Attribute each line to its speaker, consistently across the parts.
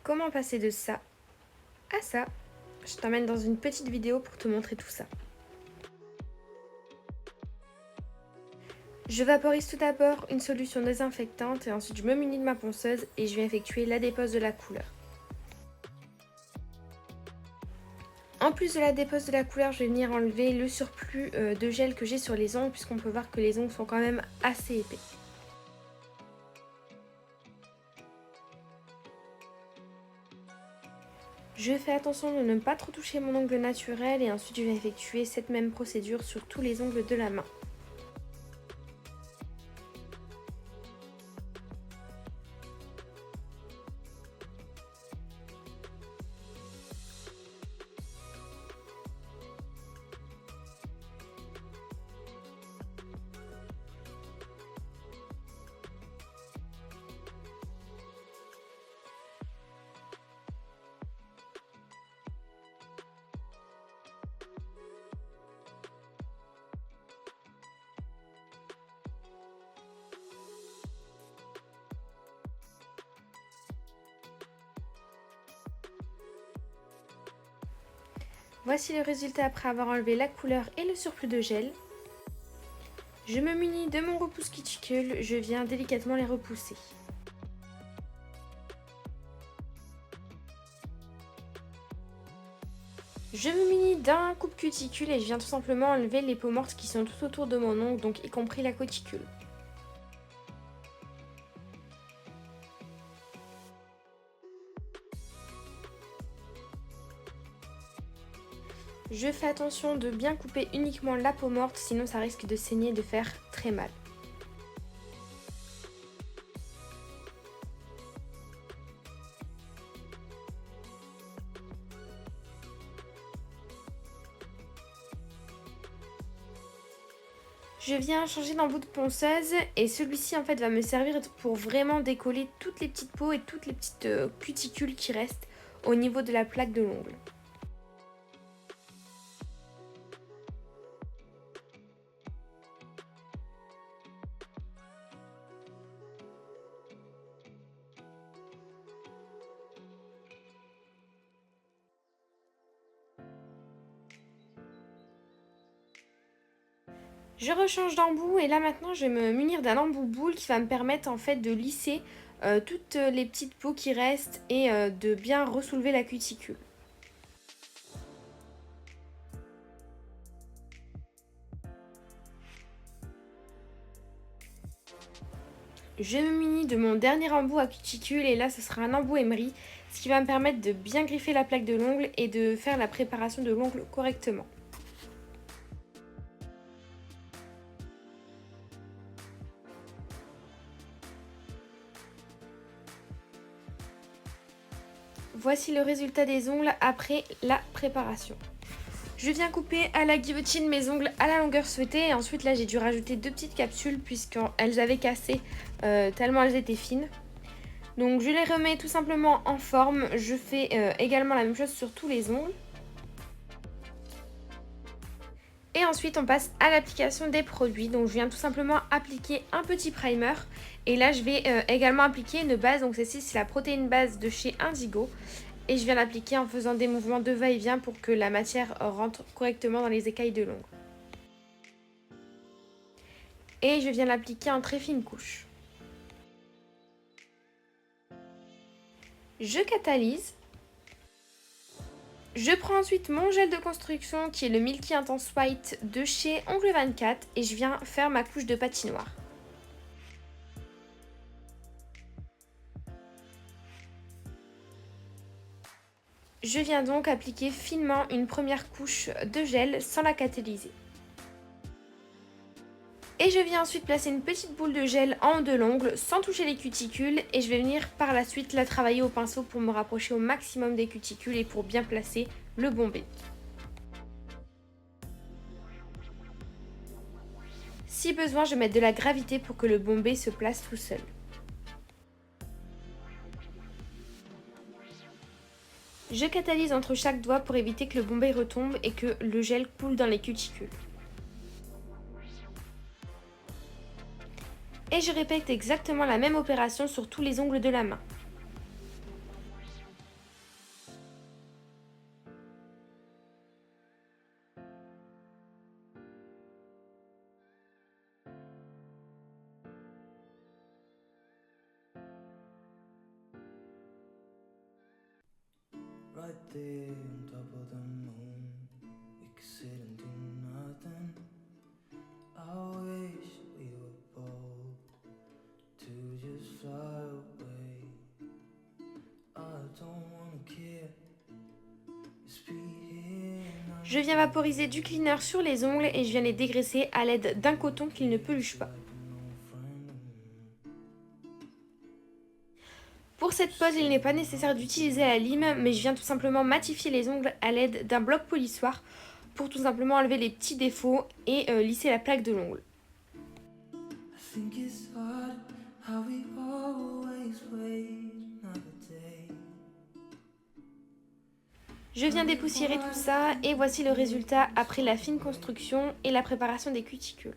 Speaker 1: Comment passer de ça à ça? Je t'emmène dans une petite vidéo pour te montrer tout ça. Je vaporise tout d'abord une solution désinfectante et ensuite je me munis de ma ponceuse et je vais effectuer la dépose de la couleur. En plus de la dépose de la couleur, je vais venir enlever le surplus de gel que j'ai sur les ongles puisqu'on peut voir que les ongles sont quand même assez épais. Je fais attention de ne pas trop toucher mon ongle naturel et ensuite je vais effectuer cette même procédure sur tous les ongles de la main. Voici le résultat après avoir enlevé la couleur et le surplus de gel. Je me munis de mon repousse cuticule, je viens délicatement les repousser. Je me munis d'un coupe cuticule et je viens tout simplement enlever les peaux mortes qui sont tout autour de mon ongle, donc y compris la cuticule. Je fais attention de bien couper uniquement la peau morte, sinon ça risque de saigner et de faire très mal. Je viens changer d'embout de ponceuse et celui-ci en fait va me servir pour vraiment décoller toutes les petites peaux et toutes les petites cuticules qui restent au niveau de la plaque de l'ongle. Je rechange d'embout et là maintenant je vais me munir d'un embout boule qui va me permettre en fait de lisser toutes les petites peaux qui restent et de bien ressoulever la cuticule. Je me munis de mon dernier embout à cuticule et là ce sera un embout emery, ce qui va me permettre de bien griffer la plaque de l'ongle et de faire la préparation de l'ongle correctement. Voici le résultat des ongles après la préparation. Je viens couper à la guillotine mes ongles à la longueur souhaitée et ensuite là j'ai dû rajouter deux petites capsules puisqu'elles avaient cassé tellement elles étaient fines. Donc je les remets tout simplement en forme, je fais également la même chose sur tous les ongles. Et ensuite on passe à l'application des produits, donc je viens tout simplement appliquer un petit primer. Et là je vais également appliquer une base, donc celle-ci c'est la protéine base de chez Indigo. Et je viens l'appliquer en faisant des mouvements de va-et-vient pour que la matière rentre correctement dans les écailles de l'ongle. Et je viens l'appliquer en très fine couche. Je catalyse. Je prends ensuite mon gel de construction qui est le Milky Intense White de chez Ongle 24 et je viens faire ma couche de patinoire. Je viens donc appliquer finement une première couche de gel sans la catalyser. Et je viens ensuite placer une petite boule de gel en haut de l'ongle sans toucher les cuticules et je vais venir par la suite la travailler au pinceau pour me rapprocher au maximum des cuticules et pour bien placer le bombé. Si besoin, je vais mettre de la gravité pour que le bombé se place tout seul. Je catalyse entre chaque doigt pour éviter que le bombé retombe et que le gel coule dans les cuticules. Et je répète exactement la même opération sur tous les ongles de la main. Je viens vaporiser du cleaner sur les ongles et je viens les dégraisser à l'aide d'un coton qui ne peluche pas. Pour cette pose, il n'est pas nécessaire d'utiliser la lime, mais je viens tout simplement matifier les ongles à l'aide d'un bloc polissoir pour tout simplement enlever les petits défauts et lisser la plaque de l'ongle. Je viens dépoussiérer tout ça et voici le résultat après la fine construction et la préparation des cuticules.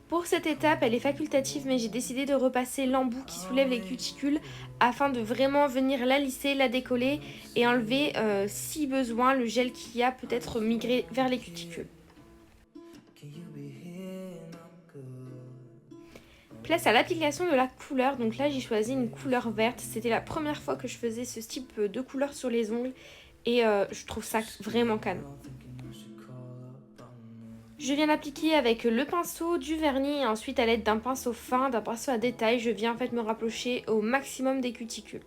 Speaker 1: Pour cette étape, elle est facultative, mais j'ai décidé de repasser l'embout qui soulève les cuticules afin de vraiment venir la lisser, la décoller et enlever, si besoin, le gel qui a peut-être migré vers les cuticules. Place à l'application de la couleur, donc là j'ai choisi une couleur verte. C'était la première fois que je faisais ce type de couleur sur les ongles et je trouve ça vraiment canon. Je viens l'appliquer avec le pinceau, du vernis et ensuite à l'aide d'un pinceau fin, d'un pinceau à détail, je viens en fait me rapprocher au maximum des cuticules.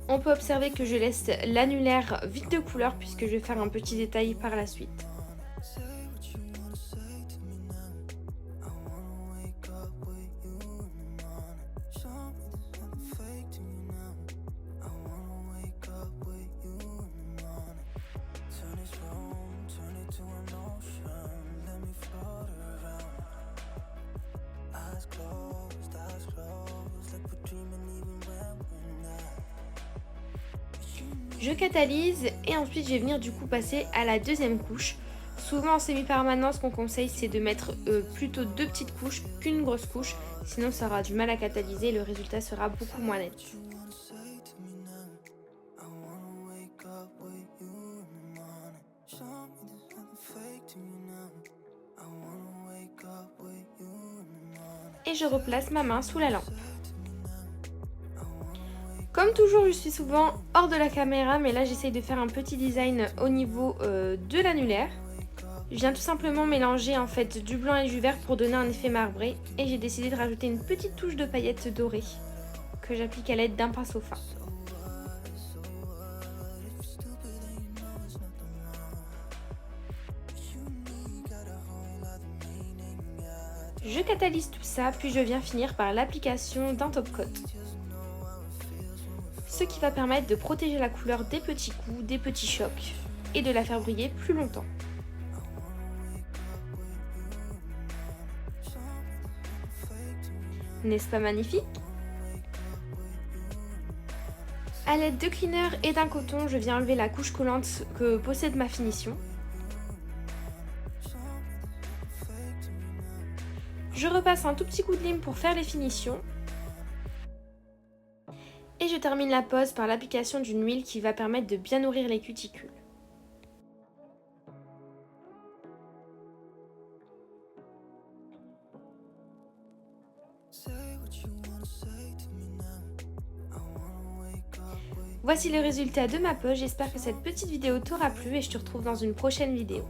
Speaker 1: On peut observer que je laisse l'annulaire vide de couleur puisque je vais faire un petit détail par la suite. Je catalyse et ensuite je vais venir du coup passer à la deuxième couche. Souvent en semi-permanent, ce qu'on conseille c'est de mettre plutôt 2 petites couches qu'une grosse couche, sinon ça aura du mal à catalyser et le résultat sera beaucoup moins net. Et je replace ma main sous la lampe. Comme toujours, je suis souvent hors de la caméra, mais là j'essaye de faire un petit design au niveau de l'annulaire. Je viens tout simplement mélanger en fait du blanc et du vert pour donner un effet marbré et j'ai décidé de rajouter une petite touche de paillettes dorées que j'applique à l'aide d'un pinceau fin. Je catalyse tout ça, puis je viens finir par l'application d'un top coat. Ce qui va permettre de protéger la couleur des petits coups, des petits chocs et de la faire briller plus longtemps. N'est-ce pas magnifique? A l'aide de cleaner et d'un coton, je viens enlever la couche collante que possède ma finition. Je repasse un tout petit coup de lime pour faire les finitions. Et je termine la pose par l'application d'une huile qui va permettre de bien nourrir les cuticules. Voici le résultat de ma pose, j'espère que cette petite vidéo t'aura plu et je te retrouve dans une prochaine vidéo.